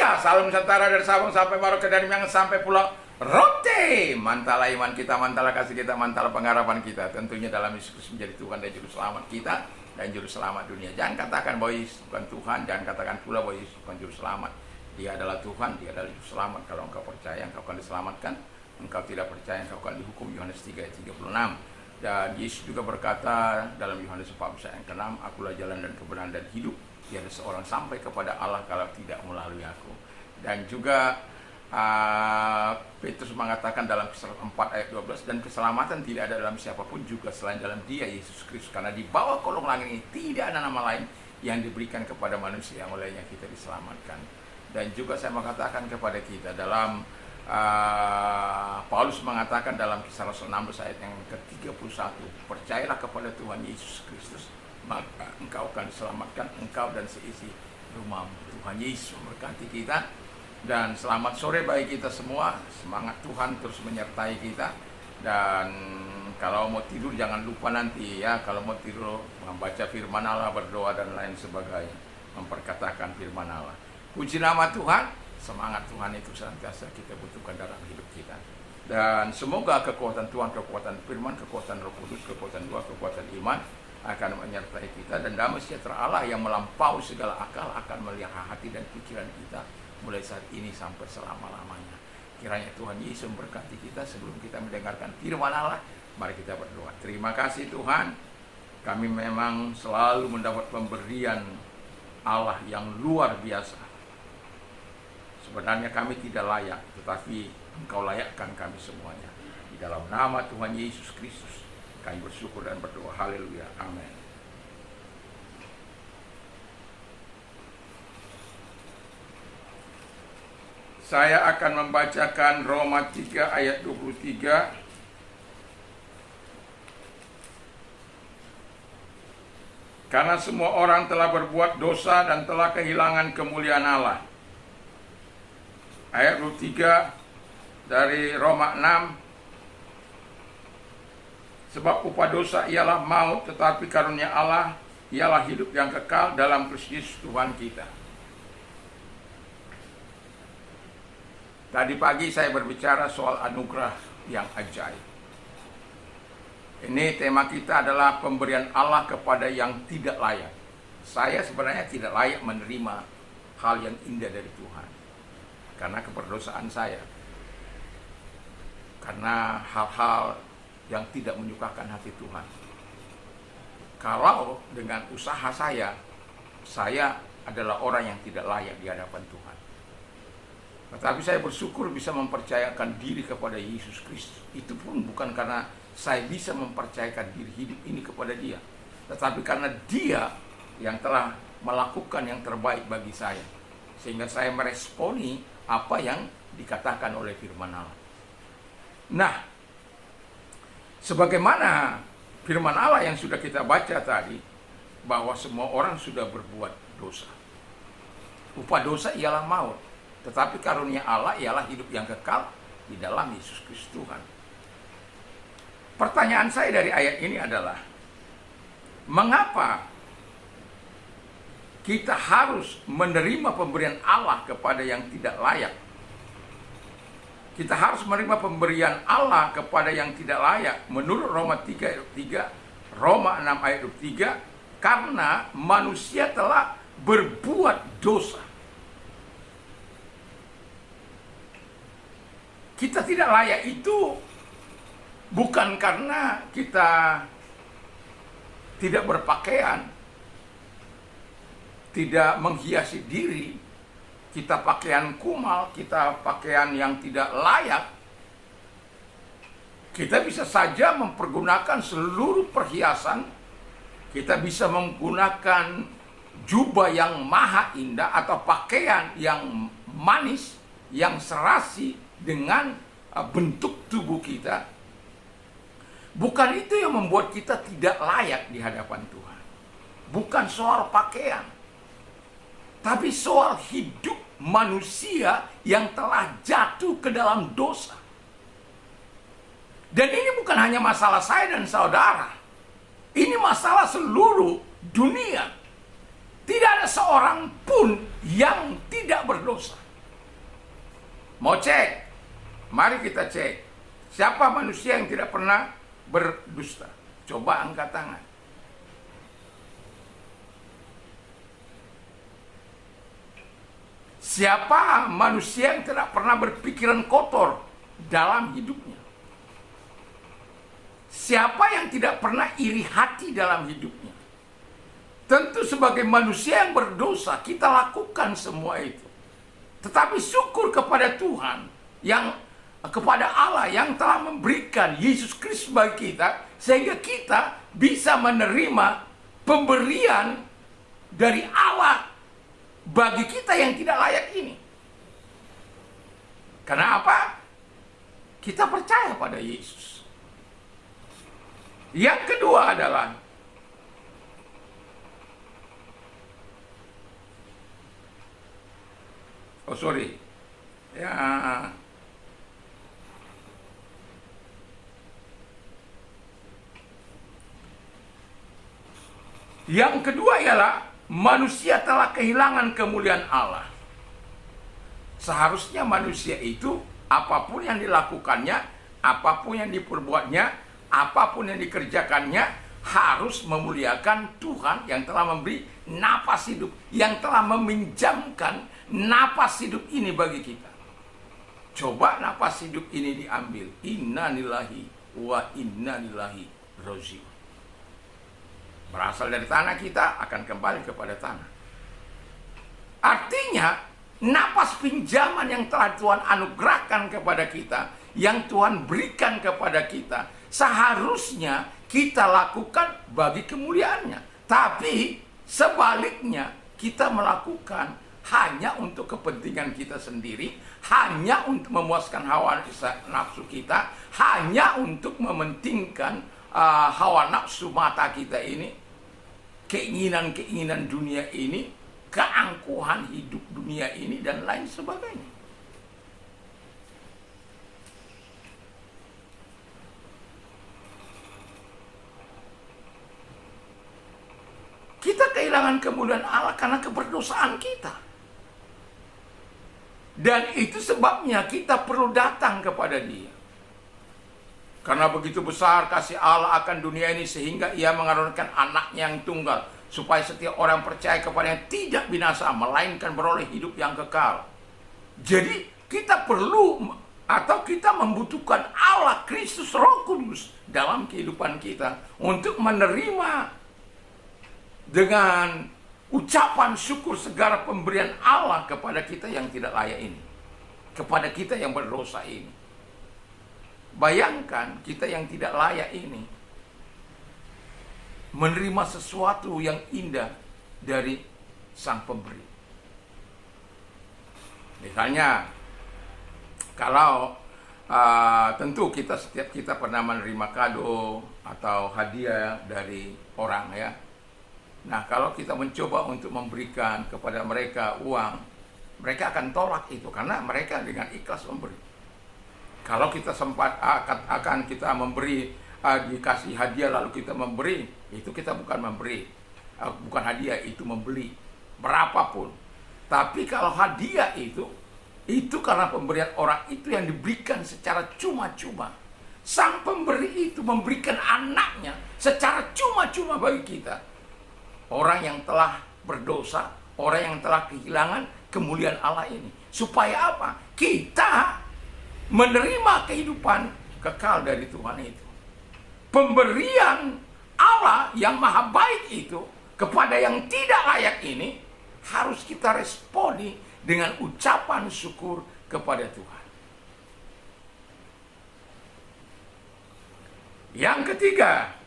Haleluya. Salam sejahtera dari Sabang sampai Merauke, dari Miangas sampai Pulau Rote. Mantalah iman kita, mantalah kasih kita, mantalah pengharapan kita. Tentunya dalam Yesus Kristus menjadi Tuhan dan Juru Selamat kita dan Juru Selamat dunia. Jangan katakan bahwa Yesus bukan Tuhan, jangan katakan pula bahwa Yesus bukan Juru Selamat. Dia adalah Tuhan, dia adalah Juru Selamat. Kalau engkau percaya, engkau akan diselamatkan. Engkau tidak percaya, engkau akan dihukum. Yohanes 3 ayat 36. Dan Yesus juga berkata dalam Yohanes 14 ayat 6, akulah jalan dan kebenaran dan hidup. Tiada seorang sampai kepada Allah kalau tidak melalui aku. Dan juga Petrus mengatakan dalam Kisah 4 ayat 12, dan keselamatan tidak ada dalam siapapun juga selain dalam Dia, Yesus Kristus. Karena di bawah kolong langit ini tidak ada nama lain yang diberikan kepada manusia yang olehnya kita diselamatkan. Dan juga saya mengatakan kepada kita dalam Paulus mengatakan dalam Kisah Rasul 16 ayat yang ke-31, percayalah kepada Tuhan Yesus Kristus, maka engkau akan diselamatkan, engkau dan seisi rumahmu. Tuhan Yesus memberkati kita. Dan selamat sore bagi kita semua. Semangat Tuhan terus menyertai kita. Dan kalau mau tidur jangan lupa nanti ya, kalau mau tidur membaca firman Allah, berdoa dan lain sebagainya, memperkatakan firman Allah. Puji nama Tuhan. Semangat Tuhan itu senantiasa kita butuhkan dalam hidup kita. Dan semoga kekuatan Tuhan, kekuatan firman, kekuatan Roh Kudus, kekuatan doa, kekuatan iman akan menyertai kita. Dan damai sejahtera Allah yang melampaui segala akal akan melihara hati dan pikiran kita mulai saat ini sampai selama-lamanya. Kiranya Tuhan Yesus memberkati kita. Sebelum kita mendengarkan firman Allah, mari kita berdoa. Terima kasih Tuhan, kami memang selalu mendapat pemberian Allah yang luar biasa. Sebenarnya kami tidak layak, tetapi Engkau layakkan kami semuanya. Di dalam nama Tuhan Yesus Kristus kami bersyukur dan berdoa. Haleluya. Amin. Saya akan membacakan Roma 3 ayat 23. Karena semua orang telah berbuat dosa dan telah kehilangan kemuliaan Allah. Ayat 23 dari Roma 6. Sebab upah dosa ialah maut, tetapi karunia Allah ialah hidup yang kekal dalam Kristus Tuhan kita. Tadi pagi saya berbicara soal anugerah yang ajaib. Ini tema kita adalah pemberian Allah kepada yang tidak layak. Saya sebenarnya tidak layak menerima hal yang indah dari Tuhan karena keberdosaan saya, karena hal-hal yang tidak menyukakan hati Tuhan. Kalau dengan usaha saya adalah orang yang tidak layak di hadapan Tuhan. Tetapi saya bersyukur bisa mempercayakan diri kepada Yesus Kristus. Itu pun bukan karena saya bisa mempercayakan diri hidup ini kepada Dia, tetapi karena Dia yang telah melakukan yang terbaik bagi saya, sehingga saya meresponi apa yang dikatakan oleh firman Allah. Nah, sebagaimana firman Allah yang sudah kita baca tadi, bahwa semua orang sudah berbuat dosa. Upah dosa ialah maut, tetapi karunia Allah ialah hidup yang kekal di dalam Yesus Kristus Tuhan. Pertanyaan saya dari ayat ini adalah, mengapa kita harus menerima pemberian Allah kepada yang tidak layak? Kita harus menerima pemberian Allah kepada yang tidak layak menurut Roma 3 ayat 3, Roma 6 ayat 3, karena manusia telah berbuat dosa. Kita tidak layak itu bukan karena kita tidak berpakaian, tidak menghiasi diri, kita pakaian kumal, kita pakaian yang tidak layak. Kita bisa saja mempergunakan seluruh perhiasan, kita bisa menggunakan jubah yang maha indah atau pakaian yang manis, yang serasi dengan bentuk tubuh kita. Bukan itu yang membuat kita tidak layak di hadapan Tuhan. Bukan soal pakaian, tapi soal hidup manusia yang telah jatuh ke dalam dosa. Dan ini bukan hanya masalah saya dan saudara. Ini masalah seluruh dunia. Tidak ada seorang pun yang tidak berdosa. Mau cek? Mari kita cek. Siapa manusia yang tidak pernah berdusta? Coba angkat tangan. Siapa manusia yang tidak pernah berpikiran kotor dalam hidupnya? Siapa yang tidak pernah iri hati dalam hidupnya? Tentu sebagai manusia yang berdosa, kita lakukan semua itu. Tetapi syukur kepada Tuhan, kepada Allah yang telah memberikan Yesus Kristus bagi kita, sehingga kita bisa menerima pemberian dari Allah bagi kita yang tidak layak ini. Karena apa? Kita percaya pada Yesus. Yang kedua adalah yang kedua ialah manusia telah kehilangan kemuliaan Allah. Seharusnya manusia itu apapun yang dilakukannya, apapun yang diperbuatnya, apapun yang dikerjakannya, harus memuliakan Tuhan yang telah memberi napas hidup, yang telah meminjamkan napas hidup ini bagi kita. Coba napas hidup ini diambil. Inna lillahi wa inna ilaihi raji'un. Berasal dari tanah, kita akan kembali kepada tanah. Artinya, napas pinjaman yang telah Tuhan anugerahkan kepada kita, yang Tuhan berikan kepada kita, seharusnya kita lakukan bagi kemuliaannya. Tapi sebaliknya, kita melakukan hanya untuk kepentingan kita sendiri, hanya untuk memuaskan hawa nafsu kita, hanya untuk mementingkan hawa nafsu mata kita ini, keinginan-keinginan dunia ini, keangkuhan hidup dunia ini, dan lain sebagainya. Kita kehilangan kemuliaan Allah karena keberdosaan kita. Dan itu sebabnya kita perlu datang kepada Dia. Karena begitu besar kasih Allah akan dunia ini, sehingga Ia mengaruniakan anaknya yang tunggal, supaya setiap orang percaya kepadanya tidak binasa, melainkan beroleh hidup yang kekal. Jadi kita perlu, atau kita membutuhkan Allah Kristus Roh Kudus dalam kehidupan kita, untuk menerima dengan ucapan syukur segala pemberian Allah kepada kita yang tidak layak ini, kepada kita yang berdosa ini. Bayangkan kita yang tidak layak ini menerima sesuatu yang indah dari Sang Pemberi. Misalnya, kalau tentu setiap kita pernah menerima kado atau hadiah dari orang, ya. Nah, kalau kita mencoba untuk memberikan kepada mereka uang, mereka akan tolak itu karena mereka dengan ikhlas memberi. Kalau kita sempat akan kita memberi, dikasih hadiah lalu kita memberi, itu kita bukan memberi, bukan hadiah, itu membeli berapapun. Tapi kalau hadiah itu karena pemberian orang itu yang diberikan secara cuma-cuma. Sang Pemberi itu memberikan anaknya secara cuma-cuma bagi kita. Orang yang telah berdosa, orang yang telah kehilangan kemuliaan Allah ini. Supaya apa? Kita menerima kehidupan kekal dari Tuhan itu. Pemberian Allah yang maha baik itu kepada yang tidak layak ini harus kita responi dengan ucapan syukur kepada Tuhan. Yang ketiga,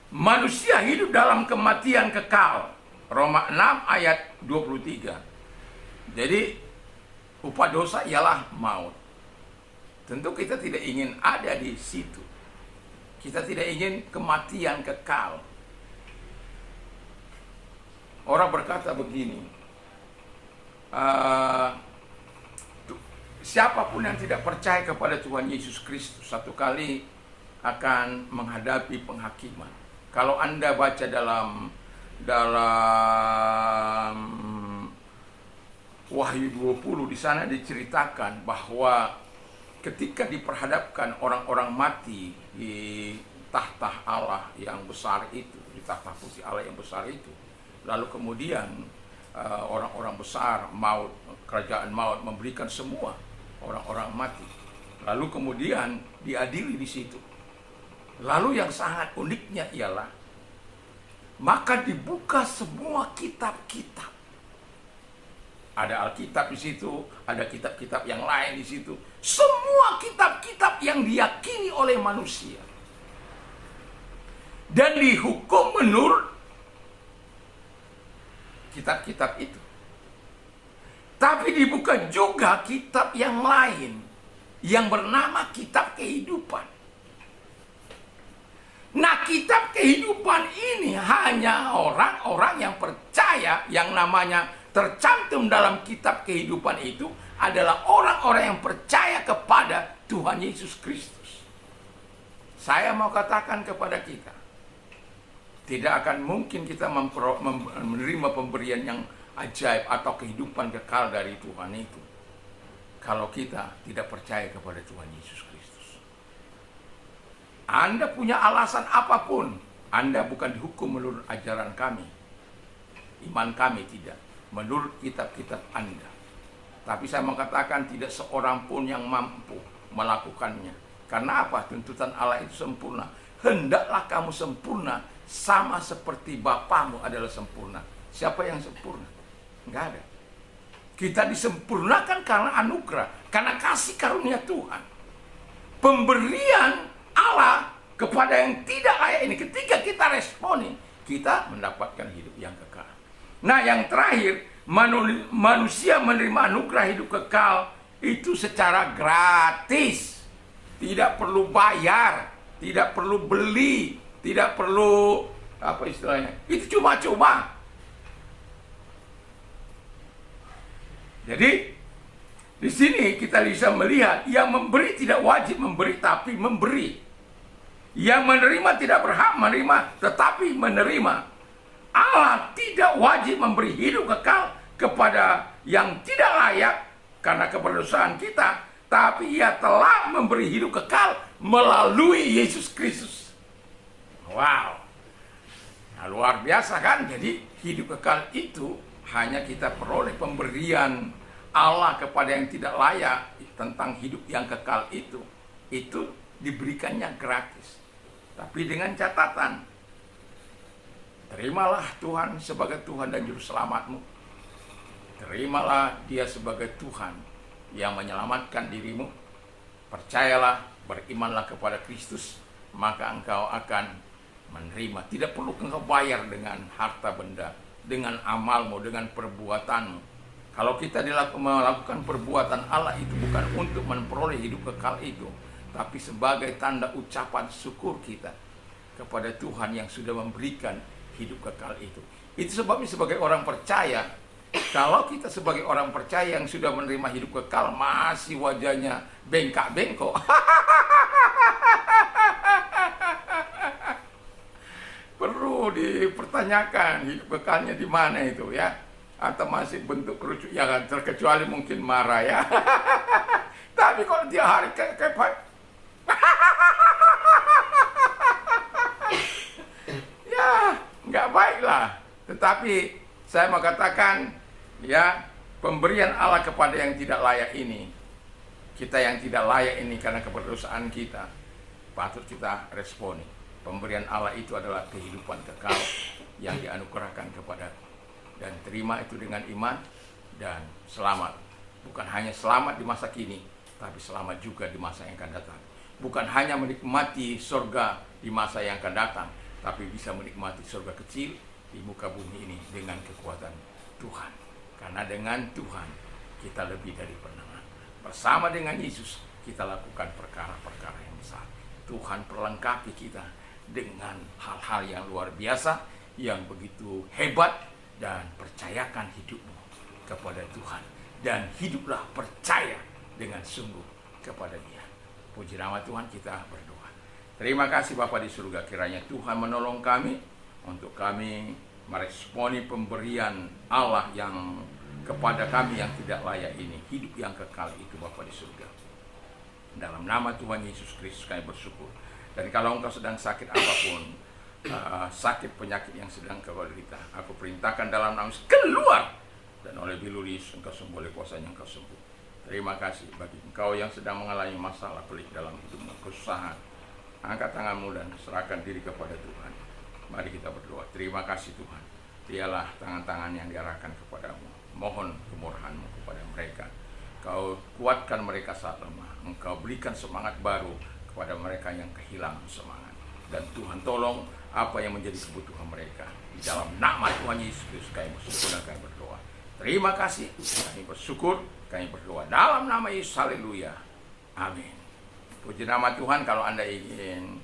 manusia hidup dalam kematian kekal. Roma 6 ayat 23. Jadi upah dosa ialah maut. Tentu kita tidak ingin ada di situ. Kita tidak ingin kematian kekal. Orang berkata begini, siapapun yang tidak percaya kepada Tuhan Yesus Kristus satu kali akan menghadapi penghakiman. Kalau Anda baca dalam Wahyu 20 di sana diceritakan bahwa ketika diperhadapkan orang-orang mati di tahta Allah yang besar itu, di tahta putih Allah yang besar itu, lalu kemudian orang-orang besar maut, kerajaan maut memberikan semua orang-orang mati, lalu kemudian diadili di situ. Lalu yang sangat uniknya ialah maka dibuka semua kitab-kitab. Ada Alkitab di situ, ada kitab-kitab yang lain di situ. Semua kitab-kitab yang diyakini oleh manusia. Dan dihukum menurut kitab-kitab itu. Tapi dibuka juga kitab yang lain yang bernama kitab kehidupan. Nah, kitab kehidupan ini hanya orang-orang yang percaya, yang namanya tercantum dalam kitab kehidupan itu adalah orang-orang yang percaya kepada Tuhan Yesus Kristus. Saya mau katakan kepada kita, tidak akan mungkin kita menerima pemberian yang ajaib atau kehidupan kekal dari Tuhan itu kalau kita tidak percaya kepada Tuhan Yesus Kristus. Anda punya alasan apapun, Anda bukan dihukum menurut ajaran kami, iman kami tidak, menurut kitab-kitab Anda. Tapi saya mengatakan tidak seorang pun yang mampu melakukannya. Karena apa? Tuntutan Allah itu sempurna. Hendaklah kamu sempurna sama seperti Bapamu adalah sempurna. Siapa yang sempurna? Enggak ada. Kita disempurnakan karena anugerah, karena kasih karunia Tuhan. Pemberian Allah kepada yang tidak layak ini, ketika kita responi, kita mendapatkan hidup yang kekal. Nah, yang terakhir, manusia menerima anugerah hidup kekal itu secara gratis. Tidak perlu bayar, tidak perlu beli, tidak perlu apa istilahnya. Itu cuma-cuma. Jadi di sini kita bisa melihat yang memberi tidak wajib memberi, tapi memberi. Yang menerima tidak berhak menerima, tetapi menerima. Allah tidak wajib memberi hidup kekal kepada yang tidak layak karena keberdosaan kita, tapi Ia telah memberi hidup kekal melalui Yesus Kristus. Wow, nah, luar biasa kan? Jadi hidup kekal itu hanya kita peroleh pemberian Allah kepada yang tidak layak tentang hidup yang kekal itu diberikannya gratis. Tapi dengan catatan, terimalah Tuhan sebagai Tuhan dan Juru Selamatmu. Terimalah Dia sebagai Tuhan yang menyelamatkan dirimu. Percayalah, berimanlah kepada Kristus, maka engkau akan menerima. Tidak perlu engkau bayar dengan harta benda, dengan amalmu, dengan perbuatanmu. Kalau kita melakukan perbuatan Allah itu bukan untuk memperoleh hidup kekal itu, tapi sebagai tanda ucapan syukur kita kepada Tuhan yang sudah memberikan hidup kekal itu. Itu sebabnya sebagai orang percaya, kalau kita sebagai orang percaya yang sudah menerima hidup kekal masih wajahnya bengkak-bengkok, perlu dipertanyakan hidup kekalnya di mana itu ya, atau masih bentuk kerucut ya, terkecuali mungkin marah ya. Tapi kalau dia hari kayak ya nggak baiklah. Tetapi saya mau katakan ya, pemberian Allah kepada yang tidak layak ini, kita yang tidak layak ini karena keberdosaan kita, patut kita responi. Pemberian Allah itu adalah kehidupan kekal yang dianugerahkan kepada, dan terima itu dengan iman dan selamat. Bukan hanya selamat di masa kini, tapi selamat juga di masa yang akan datang. Bukan hanya menikmati surga di masa yang akan datang, tapi bisa menikmati surga kecil di muka bumi ini dengan kekuatan Tuhan. Karena dengan Tuhan kita lebih dari penenang. Bersama dengan Yesus kita lakukan perkara-perkara yang besar. Tuhan perlengkapi kita dengan hal-hal yang luar biasa, yang begitu hebat. Dan percayakan hidupmu kepada Tuhan, dan hiduplah percaya dengan sungguh kepada Dia. Puji nama Tuhan, kita berdoa. Terima kasih Bapa di surga, kiranya Tuhan menolong kami untuk kami meresponi pemberian Allah yang kepada kami yang tidak layak ini hidup yang kekal itu Bapa di surga. Dalam nama Tuhan Yesus Kristus kami bersyukur. Dan kalau engkau sedang sakit apapun, sakit penyakit yang sedang kau derita, aku perintahkan dalam nama Yesus, keluar. Dan oleh biluris engkau sembuh, oleh kuasanya engkau sembuh. Terima kasih bagi engkau yang sedang mengalami masalah pelik dalam hidupmu, kesusahan. Angkat tanganmu dan serahkan diri kepada Tuhan. Mari kita berdoa. Terima kasih Tuhan. Dialah tangan-tangan yang diarahkan kepadamu. Mohon kemurahan-Mu kepada mereka. Kau kuatkan mereka saat lemah. Engkau berikan semangat baru kepada mereka yang kehilangan semangat. Dan Tuhan tolong apa yang menjadi kebutuhan mereka. Di dalam nama Tuhan Yesus Kristus kami bersyukur dan kami berdoa. Terima kasih. Kami bersyukur, kami berdoa dalam nama Yesus. Haleluya. Amin. Puji nama Tuhan. Kalau Anda ingin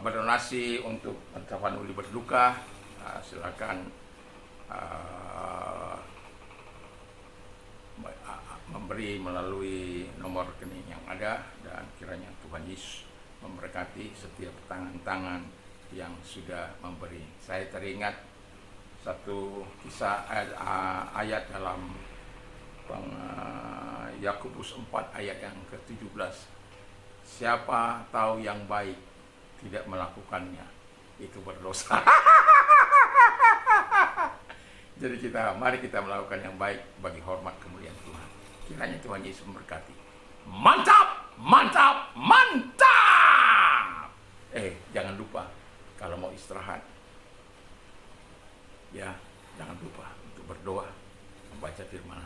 berdonasi untuk Tapanuli Berduka, silakan memberi melalui nomor rekening yang ada, dan kiranya Tuhan Yesus memberkati setiap tangan-tangan yang sudah memberi. Saya teringat satu kisah ayat dalam Yakobus 4 ayat yang ke-17. Siapa tahu yang baik tidak melakukannya, itu berdosa. Jadi mari kita melakukan yang baik bagi hormat kemuliaan Tuhan. Kiranya Tuhan Yesus memberkati. Mantap, mantap, mantap. Jangan lupa kalau mau istirahat, ya jangan lupa untuk berdoa, membaca firman